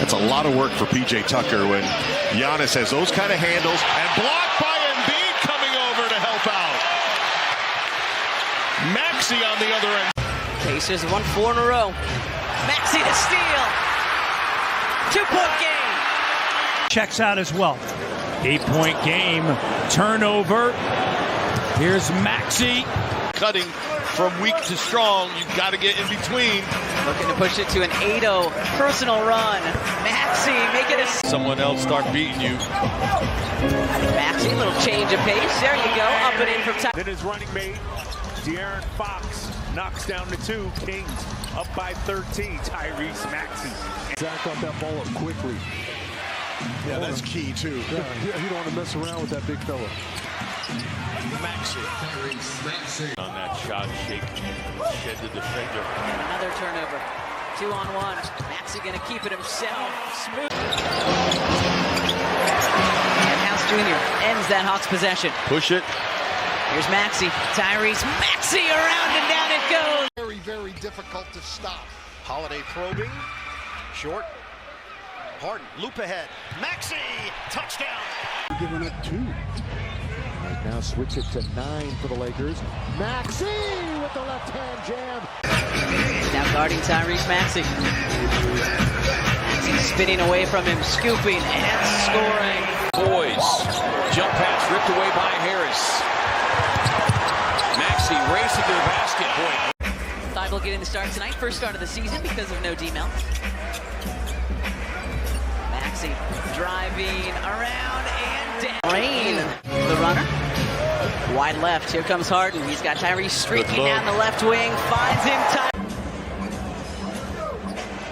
That's a lot of work for P.J. Tucker when Giannis has those kind of handles. And blocked by Embiid coming over to help out. Maxey on the other end. Pacers won 4 in a row. Maxey to steal. 2-point game. Checks out as well. 8-point game. Turnover. Here's Maxey. Cutting from weak to strong. You've got to get in between. Looking to push it to an 8-0 personal run. Maxey make it a... Someone else start beating you. Maxey, a little change of pace. There you go. Up and in from time. Then his running mate, De'Aaron Fox, knocks down the 2. Kings up by 13. Tyrese Maxey. Zach got that ball up quickly. Yeah, that's key too. Yeah, you don't want to mess around with that big fella. Maxey. On that shot, shake, shed the defender. Another turnover. 2-on-1. Maxey gonna keep it himself. Smooth. And House Jr. ends that Hawks possession. Push it. Here's Maxey. Tyrese Maxey around and down it goes. Very, very difficult to stop. Holiday probing. Short. Harden, loop ahead. Maxey, touchdown. Giving up 2. Right now switch it to 9 for the Lakers. Maxey with the left-hand jam. Now guarding Tyrese Maxey. Maxey spinning away from him, scooping and scoring. Boys, jump pass ripped away by Harris. Maxey racing to the basket. Boy. Thibault getting the start tonight, first start of the season because of no D-Mel. Maxey driving around and down. Rain, the runner. Wide left, here comes Harden. He's got Tyrese streaking down the left wing, finds him.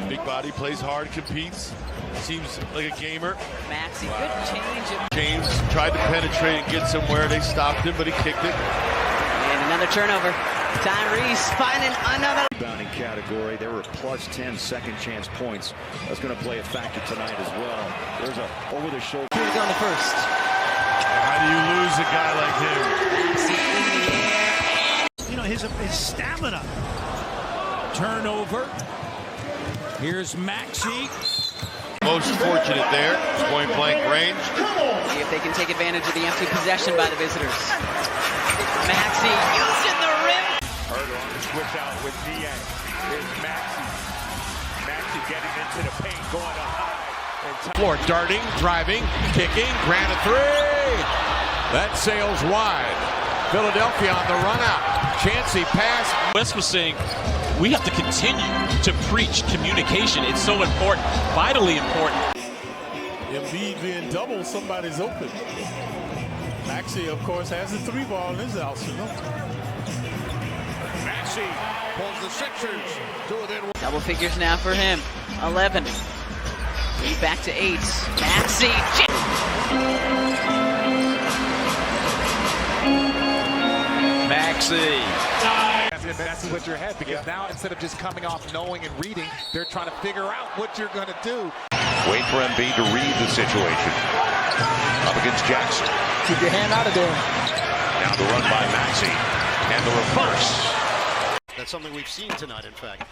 Big body, plays hard, competes. Seems like a gamer. Maxey, good change. James tried to penetrate and get somewhere. They stopped him, but he kicked it. And another turnover. Tyrese finding another. Rebounding category. There were plus 10 second chance points. That's going to play a factor tonight as well. There's a over the shoulder. Here we go on the first. How do you lose a guy like him? Maxey in the air. You know, his stamina. Turnover. Here's Maxey. Most fortunate there. Point blank range. See if they can take advantage of the empty possession by the visitors. Maxey using the rim. Herder on the switch out with Niang. Here's Maxey. Maxey getting into the paint, going to high. Floor darting, driving, kicking, Grant a 3. That sails wide. Philadelphia on the run out. Chancey pass. Wes was saying we have to continue to preach communication. It's so important, vitally important. Embiid being double, somebody's open. Maxey, of course, has the 3 ball in his arsenal. Maxey pulls the Sixers to within. Double figures now for him. 11. He's back to 8. Maxey. Maxey. Messing with your head because now instead of just coming off knowing and reading, they're trying to figure out what you're going to do. Wait for Embiid to read the situation. Up against Jackson. Keep your hand out of there. Now the run by Maxey. And the reverse. That's something we've seen tonight, in fact.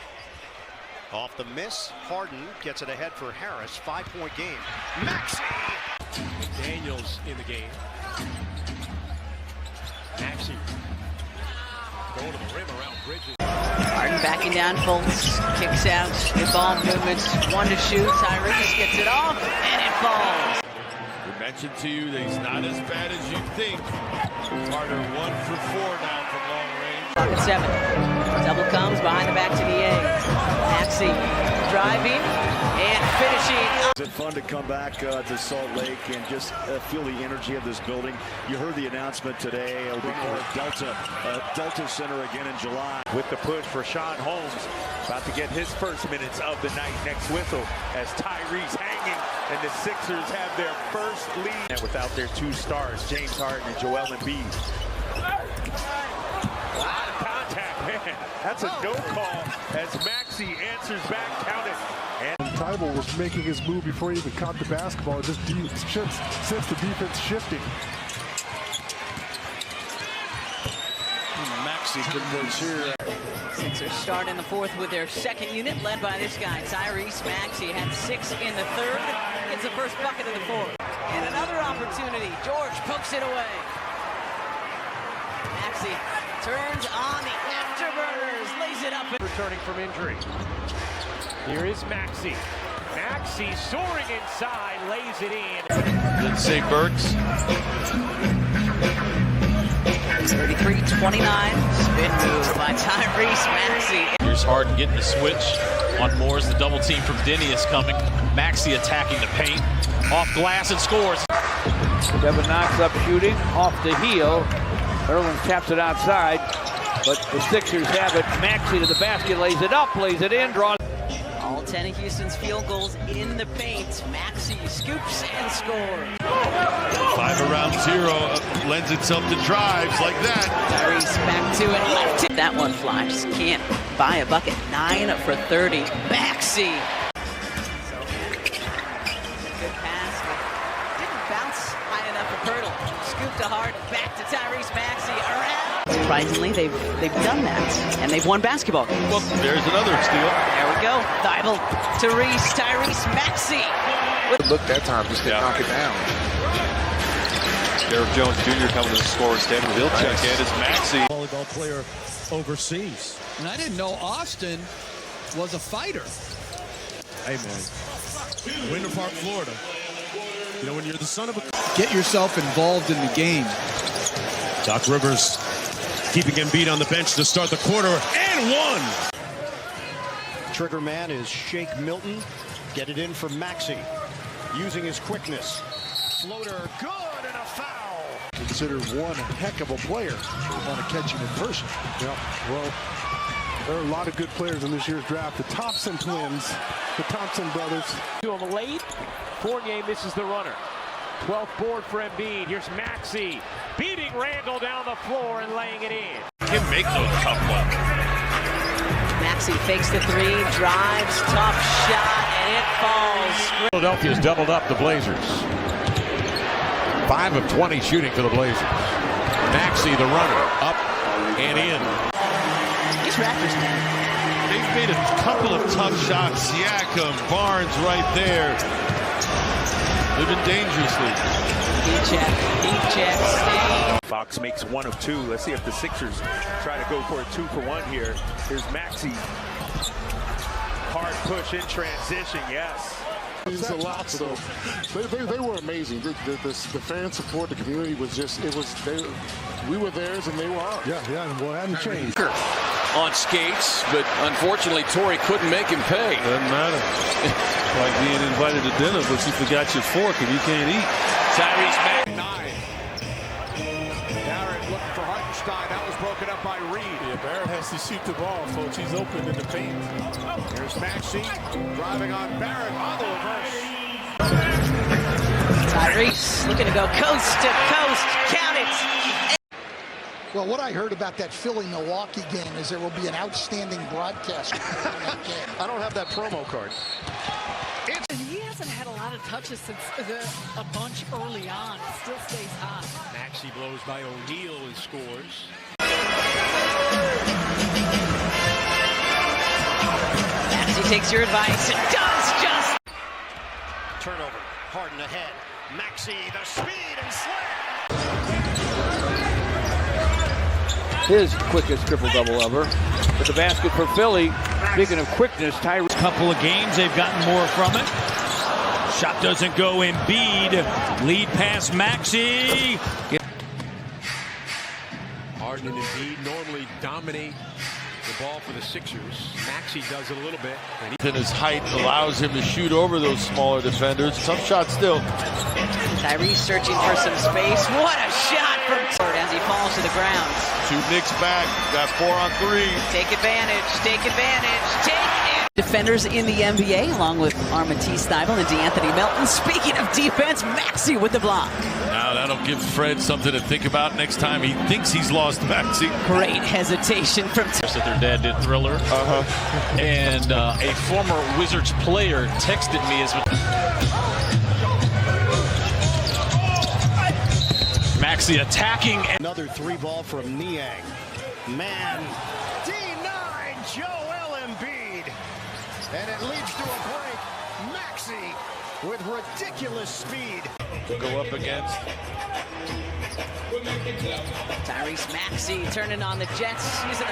Off the miss, Harden gets it ahead for Harris. 5-point game. Maxey! Daniels in the game. Maxey going to the rim around Bridges. Harden backing down, Fultz kicks out. Good ball movements. 1 to shoot. Tyrese gets it off, and it falls. We mentioned to you that he's not as bad as you think. Carter 1 for 4 now from long range. Clock at 7. Double comes behind the back to the A. Maxey driving and finishing. Is it fun to come back to Salt Lake and just feel the energy of this building? You heard the announcement today. It'll be called Delta Center again in July. With the push for Sean Holmes, about to get his first minutes of the night. Next whistle as Tyrese hanging, and the Sixers have their first lead. And without their 2 stars, James Harden and Joel Embiid. A lot of contact, man. That's a no call as Maxey answers back, counted. And Tybalt was making his move before he even caught the basketball. Just since the defense shifting. Maxey converts here. Sixers start in the fourth with their second unit, led by this guy, Tyrese Maxey. Had 6 in the third, gets the first bucket of the fourth. And another opportunity, George pokes it away. Maxey turns on the afterburners, lays it up. Returning from injury. Here is Maxey. Maxey soaring inside, lays it in. Lindsay Burks. 33-29, spin move by Tyrese Maxey. Here's Harden getting the switch on Moore's. The double team from Denny is coming. Maxey attacking the paint. Off glass and scores. Devin Knox up shooting, off the heel. Erlin taps it outside, but the Sixers have it. Maxey to the basket, lays it up, lays it in, draws. All 10 of Houston's field goals in the paint. Maxey scoops and scores. 5 around 0 lends itself to drives like that. Tyrese back to it, left. That one flies. Can't buy a bucket. 9 for 30. Maxey. So, good pass, but didn't bounce high enough for Pirtle. Scoop to Harden, back to Tyrese Maxey, around. Surprisingly, they've done that, and they've won basketball games. Well, there's another steal. There we go. Thibault, Tyrese Maxey. Look that time, just to knock it down. Derek Jones Jr. coming to the scoring stand. He'll check in as Maxey. Volleyball player overseas. And I didn't know Austin was a fighter. Hey, man. Winter Park, Florida. You know, when you're the son of a... Get yourself involved in the game. Doc Rivers keeping Embiid on the bench to start the quarter, and 1. Trigger man is Shake Milton. Get it in for Maxey. Using his quickness. Floater, good, and a foul. Considered one heck of a player. You want to catch him in person. Yeah, well, there are a lot of good players in this year's draft. The Thompson twins, the Thompson brothers. To him late. Fournier misses the runner. 12th board for Embiid. Here's Maxey beating Randall down the floor and laying it in. Can make those tough ones. Maxey fakes the 3, drives, tough shot, and it falls. Philadelphia's doubled up the Blazers. 5 of 20 shooting for the Blazers. Maxey, the runner, up and in. These Raptors, man. They've made a couple of tough shots. Siakam, Barnes right there. Living dangerously. Deep check, stay. Fox makes 1 of 2. Let's see if the Sixers try to go for a 2-for-1 here. Here's Maxey. Hard push in transition, yes. It's a lot, though. They were amazing. The fan support, the community was just, we were theirs and they were ours. Yeah, and well, it hadn't changed. On skates, but unfortunately, Torrey couldn't make him pay. Doesn't matter. Like being invited to dinner, but you forgot your fork and you can't eat. Tyrese Maxey. 9. Barrett looking for Hartenstein. That was broken up by Reed. Yeah, Barrett has to shoot the ball, folks. He's open in the paint. Here's Maxey driving on Barrett on the reverse. Tyrese looking to go coast to coast. Count it. Well, what I heard about that Philly-Milwaukee game is there will be an outstanding broadcast. I don't have that promo card. He hasn't had a lot of touches since a bunch early on. It still stays hot. Maxey blows by O'Neal and scores. Maxey takes your advice and does just. Turnover. Harden ahead. Maxey, the speed and slam. His quickest triple-double ever. But the basket for Philly. Speaking of quickness, Tyrese. Couple of games, they've gotten more from it. Shot doesn't go. Embiid. Lead pass, Maxey. Harden and Embiid normally dominate the ball for the Sixers. Maxey does it a little bit. And his height allows him to shoot over those smaller defenders. Tough shot still. Tyrese searching for some space. What a shot from as he falls to the ground. 2 Knicks back. Got 4 on 3. Take advantage. Take advantage. Take it. Defenders in the NBA, along with Armantis Thibault and DeAnthony Melton. Speaking of defense, Maxey with the block. Now that'll give Fred something to think about next time he thinks he's lost Maxey. Great hesitation from. That their dad did Thriller. And a former Wizards player texted me as Maxey attacking. Another 3 ball from Niang. Man, D9 Joel Embiid. And it leads to a break. Maxey with ridiculous speed. To go up against Tyrese Maxey turning on the Jets using a